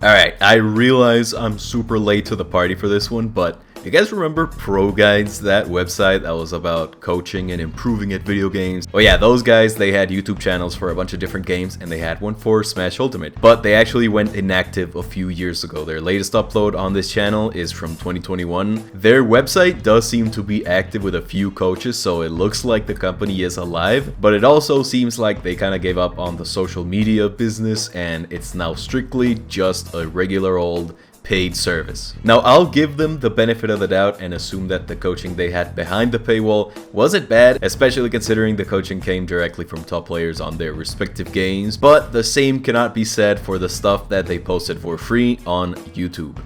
Alright, I realize I'm super late to the party for this one, but you guys remember ProGuides, that website that was about coaching and improving at video games? Oh yeah, those guys, they had YouTube channels for a bunch of different games, and they had one for Smash Ultimate. But they actually went inactive a few years ago. Their latest upload on this channel is from 2021. Their website does seem to be active with a few coaches, so it looks like the company is alive. But it also seems like they kind of gave up on the social media business, and it's now strictly just a regular old paid service. Now, I'll give them the benefit of the doubt and assume that the coaching they had behind the paywall wasn't bad, especially considering the coaching came directly from top players on their respective games, but the same cannot be said for the stuff that they posted for free on YouTube.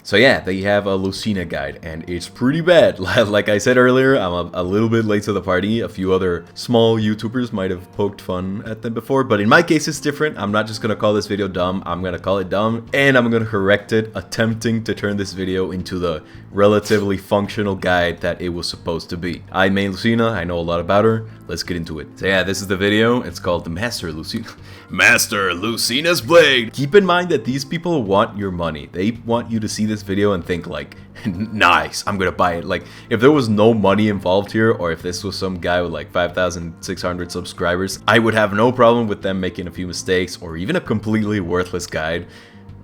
So yeah, they have a Lucina guide, and it's pretty bad. Like I said earlier, I'm a little bit late to the party. A few other small YouTubers might have poked fun at them before, but in my case it's different. I'm not just gonna call this video dumb, I'm gonna call it dumb, and I'm gonna correct it, attempting to turn this video into the relatively functional guide that it was supposed to be. I main Lucina, I know a lot about her, let's get into it. So yeah, this is the video, it's called the Master Lucina. Master Lucina's Blade! Keep in mind that these people want your money. They want you to see this video and think like, nice, I'm gonna buy it. Like, if there was no money involved here, or if this was some guy with like 5,600 subscribers, I would have no problem with them making a few mistakes or even a completely worthless guide.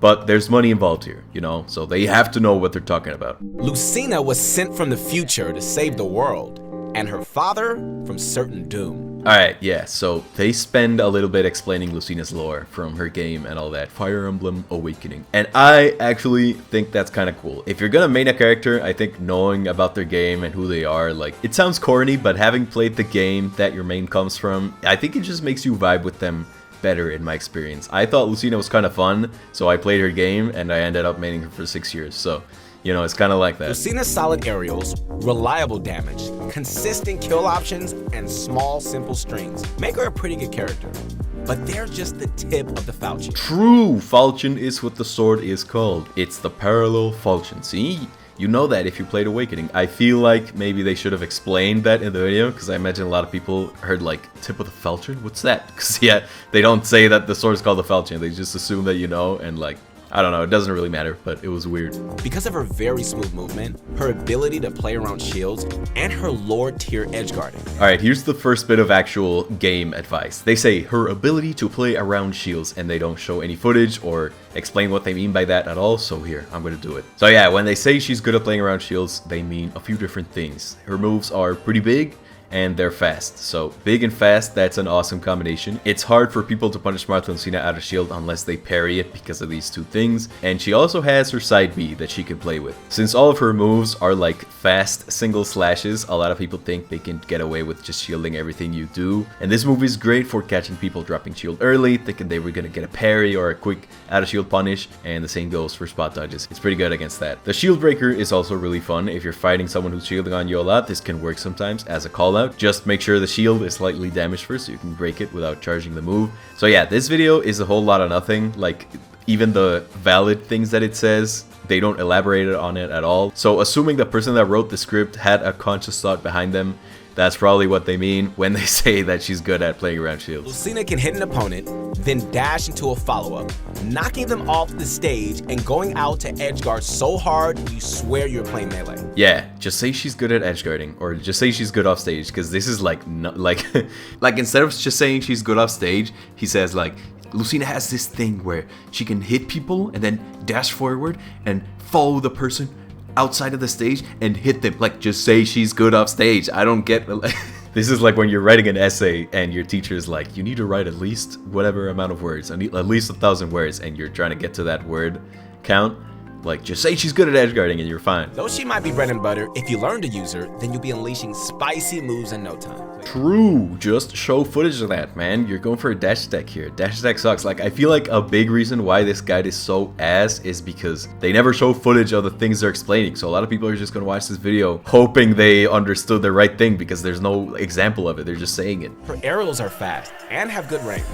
But there's money involved here, you know, so they have to know what they're talking about. Lucina was sent from the future to save the world, and her father from certain doom. Alright, yeah, so they spend a little bit explaining Lucina's lore from her game and all that, Fire Emblem Awakening. And I actually think that's kind of cool. If you're gonna main a character, I think knowing about their game and who they are, like, it sounds corny, but having played the game that your main comes from, I think it just makes you vibe with them better in my experience. I thought Lucina was kind of fun, so I played her game and I ended up maining her for 6 years, so you know, it's kind of like that. Lucina's solid aerials, reliable damage, consistent kill options, and small, simple strings make her a pretty good character. But they're just the tip of the falchion. True! Falchion is what the sword is called. It's the parallel falchion. See? You know that if you played Awakening. I feel like maybe they should have explained that in the video, because I imagine a lot of people heard like, tip of the falchion? What's that? Because yeah, they don't say that the sword is called the falchion. They just assume that you know, and like, I don't know, it doesn't really matter, but it was weird. Because of her very smooth movement, her ability to play around shields, and her Lord tier edgeguarding. Alright, here's the first bit of actual game advice. They say her ability to play around shields, and they don't show any footage or explain what they mean by that at all, so here, I'm gonna do it. So yeah, when they say she's good at playing around shields, they mean a few different things. Her moves are pretty big, and they're fast. So big and fast, that's an awesome combination. It's hard for people to punish Marth Lucina out of shield unless they parry it because of these two things. And she also has her side B that she can play with. Since all of her moves are like fast single slashes, a lot of people think they can get away with just shielding everything you do. And this move is great for catching people dropping shield early, thinking they were gonna get a parry or a quick out of shield punish, and the same goes for spot dodges. It's pretty good against that. The shield breaker is also really fun. If you're fighting someone who's shielding on you a lot, this can work sometimes as a call out. Just make sure the shield is slightly damaged first so you can break it without charging the move. So yeah, this video is a whole lot of nothing. Like, even the valid things that it says, they don't elaborate on it at all. So assuming the person that wrote the script had a conscious thought behind them, that's probably what they mean when they say that she's good at playing around shields. Lucina can hit an opponent, then dash into a follow-up, knocking them off the stage and going out to edgeguard so hard you swear you're playing melee. Yeah, just say she's good at edgeguarding, or just say she's good off stage, because this is like, like instead of just saying she's good off stage, he says like, Lucina has this thing where she can hit people and then dash forward and follow the person outside of the stage and hit them. Like, just say she's good off stage. I don't get this is like when you're writing an essay and your teacher is like, you need to write at least whatever amount of words, at least 1,000 words, and you're trying to get to that word count. Like, just say she's good at edgeguarding and you're fine. Though she might be bread and butter, if you learn to use her, then you'll be unleashing spicy moves in no time. True, just show footage of that, man. You're going for a dash attack here. Dash attack sucks. Like, I feel like a big reason why this guide is so ass is because they never show footage of the things they're explaining. So a lot of people are just gonna watch this video hoping they understood the right thing because there's no example of it. They're just saying it. Her aerials are fast and have good range.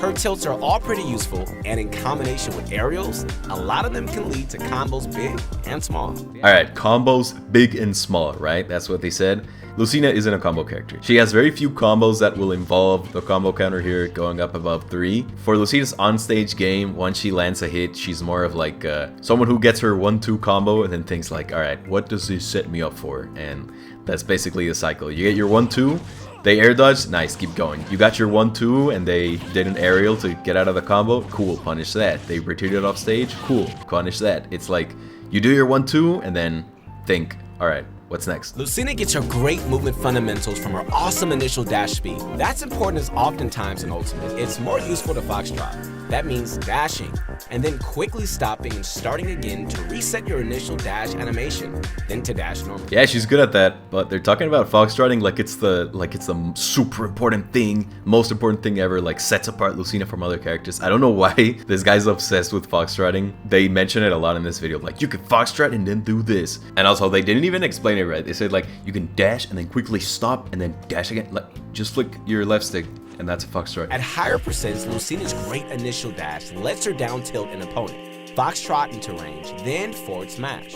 Her tilts are all pretty useful, and in combination with aerials, a lot of them can lead to combos big and small. Alright, combos big and small, right? That's what they said. Lucina isn't a combo character. She has very few combos that will involve the combo counter here going up above 3. For Lucina's on-stage game, once she lands a hit, she's more of like someone who gets her 1-2 combo and then thinks like, alright, what does this set me up for? And that's basically the cycle. You get your 1-2, they air dodge, nice, keep going. You got your 1-2 and they did an aerial to get out of the combo, cool, punish that. They retreated off stage, cool, punish that. It's like, you do your 1-2 and then think, alright, what's next? Lucina gets her great movement fundamentals from her awesome initial dash speed. That's important as oftentimes in Ultimate, it's more useful to Foxtrot. That means dashing, and then quickly stopping and starting again to reset your initial dash animation, then to dash normally. Yeah, she's good at that, but they're talking about foxtrotting like it's the super important thing, most important thing ever, like sets apart Lucina from other characters. I don't know why this guy's obsessed with foxtrotting. They mention it a lot in this video, like you can foxtrot and then do this. And also they didn't even explain it right. They said like you can dash and then quickly stop and then dash again. Like just flick your left stick. And that's a foxtrot. At higher percents, Lucina's great initial dash lets her down tilt an opponent, foxtrot into range, then forward smash.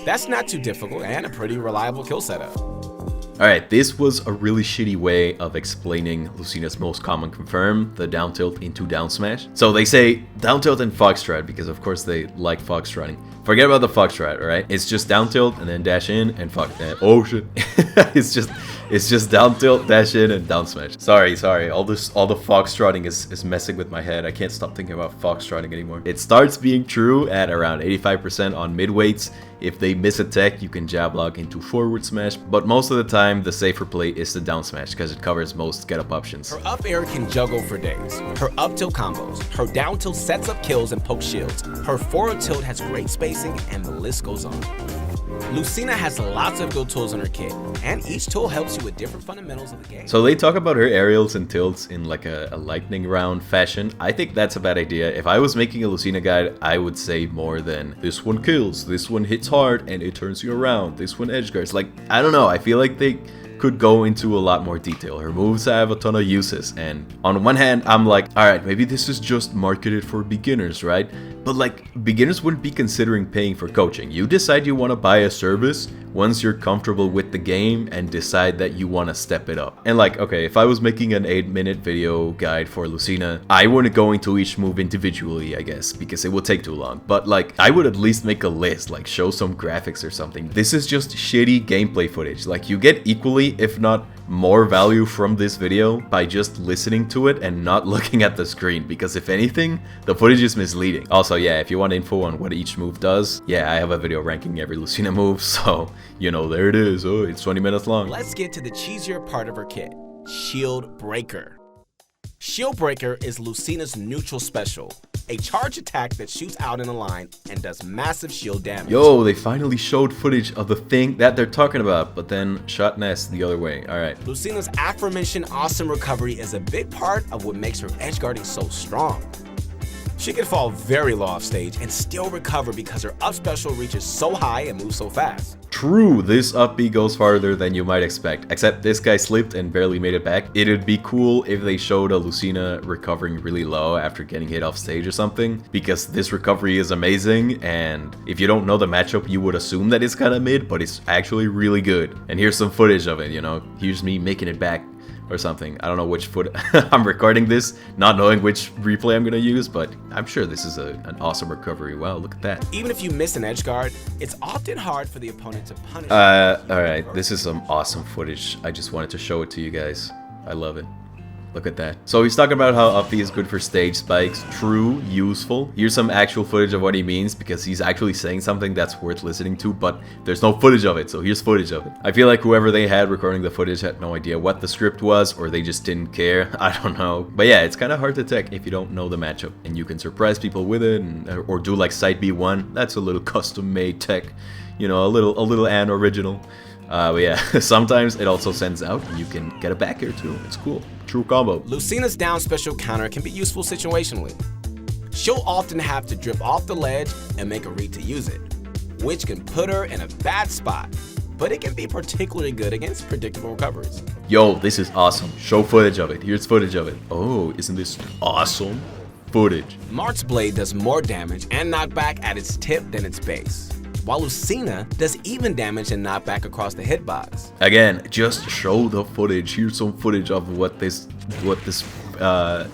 That's not too difficult and a pretty reliable kill setup. Alright, this was a really shitty way of explaining Lucina's most common confirm, the down tilt into down smash. So they say down tilt and foxtrot because of course they like foxtrotting. Forget about the foxtrot, alright? It's just down tilt and then dash in and oh shit. It's just down tilt, dash in, and down smash. Sorry. All the foxtrotting is messing with my head. I can't stop thinking about foxtrotting anymore. It starts being true at around 85% on mid-weights. If they miss a tech, you can jab lock into forward smash, but most of the time, the safer play is the down smash because it covers most get-up options. Her up air can juggle for days. Her up tilt combos. Her down tilt sets up kills and poke shields. Her forward tilt has great spacing, and the list goes on. Lucina has lots of good tools in her kit, and each tool helps you with different fundamentals of the game. So they talk about her aerials and tilts in like a lightning round fashion. I think that's a bad idea. If I was making a Lucina guide, I would say more than this one kills, this one hits hard and it turns you around, this one edge guards. Like, I don't know, I feel like they could go into a lot more detail. Her moves have a ton of uses, and on one hand, I'm like, alright, maybe this is just marketed for beginners, right? But like, beginners wouldn't be considering paying for coaching. You decide you want to buy a service once you're comfortable with the game and decide that you want to step it up. And like, okay, if I was making an 8-minute video guide for Lucina, I wouldn't go into each move individually, I guess, because it would take too long. But like, I would at least make a list, like show some graphics or something. This is just shitty gameplay footage. Like, you get equally, if not more value from this video by just listening to it and not looking at the screen, because if anything, the footage is misleading. Also, yeah, if you want info on what each move does, yeah, I have a video ranking every Lucina move, so, you know, there it is. Oh, it's 20 minutes long. Let's get to the cheesier part of her kit, Shield Breaker. Shield Breaker is Lucina's neutral special, a charge attack that shoots out in a line and does massive shield damage. Yo, they finally showed footage of the thing that they're talking about, but then shot Ness the other way. Alright. Lucina's aforementioned awesome recovery is a big part of what makes her edge guarding so strong. She can fall very low off stage and still recover because her up special reaches so high and moves so fast. True, this up B goes farther than you might expect, except this guy slipped and barely made it back. It'd be cool if they showed a Lucina recovering really low after getting hit off stage or something, because this recovery is amazing, and if you don't know the matchup, you would assume that it's kinda mid, but it's actually really good. And here's some footage of it, you know, here's me making it back or something. I don't know which foot I'm recording this, not knowing which replay I'm gonna use, but I'm sure this is an awesome recovery. Wow, look at that. Even if you miss an edge guard, it's often hard for the opponent to punish. Alright, this is some awesome footage. I just wanted to show it to you guys. I love it. Look at that. So he's talking about how up B is good for stage spikes. True, useful. Here's some actual footage of what he means, because he's actually saying something that's worth listening to, but there's no footage of it, so here's footage of it. I feel like whoever they had recording the footage had no idea what the script was, or they just didn't care. I don't know. But yeah, it's kind of hard to tech if you don't know the matchup, and you can surprise people with it, or do like side B1. That's a little custom-made tech. You know, a little and original. But yeah, sometimes it also sends out and you can get a back air too. It's cool. True combo. Lucina's down special counter can be useful situationally. She'll often have to drip off the ledge and make a read to use it, which can put her in a bad spot, but it can be particularly good against predictable recoveries. Yo, this is awesome. Show footage of it. Here's footage of it. Oh, isn't this awesome footage? Marth's blade does more damage and knockback at its tip than its base. while Lucina does even damage and knockback across the hitbox. Again, just show the footage. Here's some footage of what this fella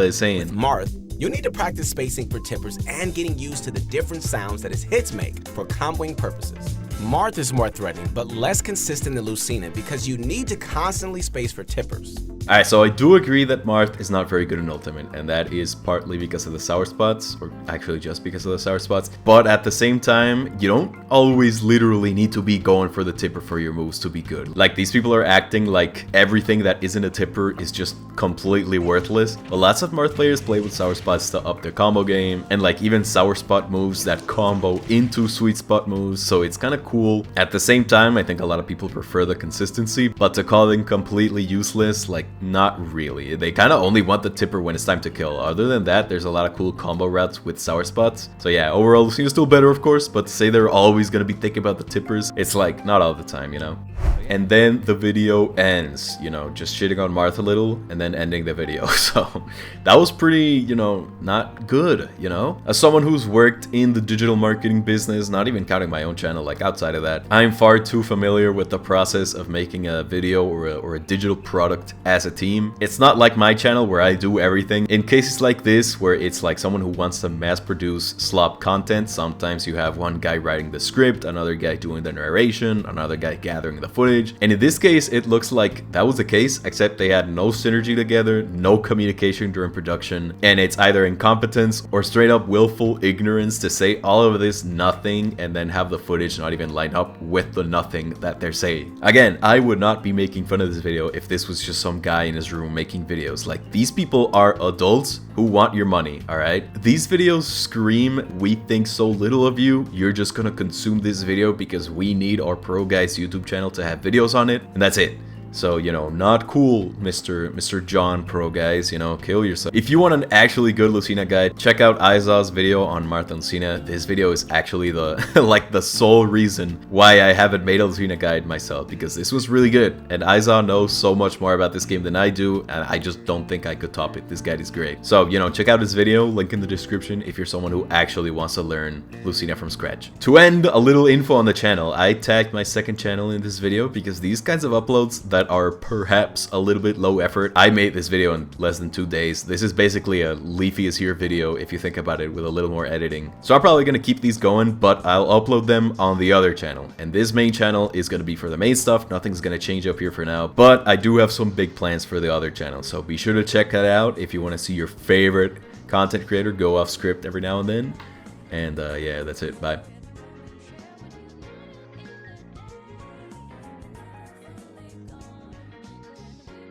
is saying. With Marth, you need to practice spacing for tippers and getting used to the different sounds that his hits make for comboing purposes. Marth is more threatening, but less consistent than Lucina because you need to constantly space for tippers. Alright, so I do agree that Marth is not very good in Ultimate, and that is partly because of the sour spots, or actually just because of the sour spots. But at the same time, you don't always literally need to be going for the tipper for your moves to be good. Like, these people are acting like everything that isn't a tipper is just completely worthless. But lots of Marth players play with sour spots to up their combo game, and like even sour spot moves that combo into sweet spot moves, so it's kind of cool. At the same time, I think a lot of people prefer the consistency, but to call them completely useless, like, not really. They kind of only want the tipper when it's time to kill. Other than that, there's a lot of cool combo routes with sour spots. So yeah, overall, Lucina's still better, of course, but to say they're always gonna be thinking about the tippers, it's like, not all the time, you know? And then the video ends, you know, just shitting on Marth a little and then ending the video. So that was pretty, you know, not good, you know? As someone who's worked in the digital marketing business, not even counting my own channel, like outside of that, I'm far too familiar with the process of making a video or a digital product as a team. It's not like my channel where I do everything. In cases like this, where it's like someone who wants to mass produce slop content, sometimes you have one guy writing the script, another guy doing the narration, another guy gathering the footage. And in this case, it looks like that was the case, except they had no synergy together, no communication during production, and it's either incompetence or straight up willful ignorance to say all of this nothing and then have the footage not even line up with the nothing that they're saying. Again, I would not be making fun of this video if this was just some guy in his room making videos. Like, these people are adults who want your money, alright? These videos scream, we think so little of you, you're just gonna consume this video because we need our ProGuides YouTube channel to have videos on it, and that's it. So, you know, not cool, Mr. John ProGuides, you know, kill yourself. If you want an actually good Lucina guide, check out IzAw's video on Marth Lucina. This video is actually the, like, the sole reason why I haven't made a Lucina guide myself, because this was really good. And IzAw knows so much more about this game than I do, and I just don't think I could top it. This guide is great. So, you know, check out his video, link in the description if you're someone who actually wants to learn Lucina from scratch. To end, a little info on the channel. I tagged my second channel in this video because these kinds of uploads that are perhaps a little bit low effort. I made this video in less than 2 days. This is basically a Leafy is Here video if you think about it, with a little more editing. So I'm probably gonna keep these going, but I'll upload them on the other channel. And this main channel is gonna be for the main stuff. Nothing's gonna change up here for now, but I do have some big plans for the other channel. So be sure to check that out if you want to see your favorite content creator go off script every now and then. And yeah, that's it. Bye.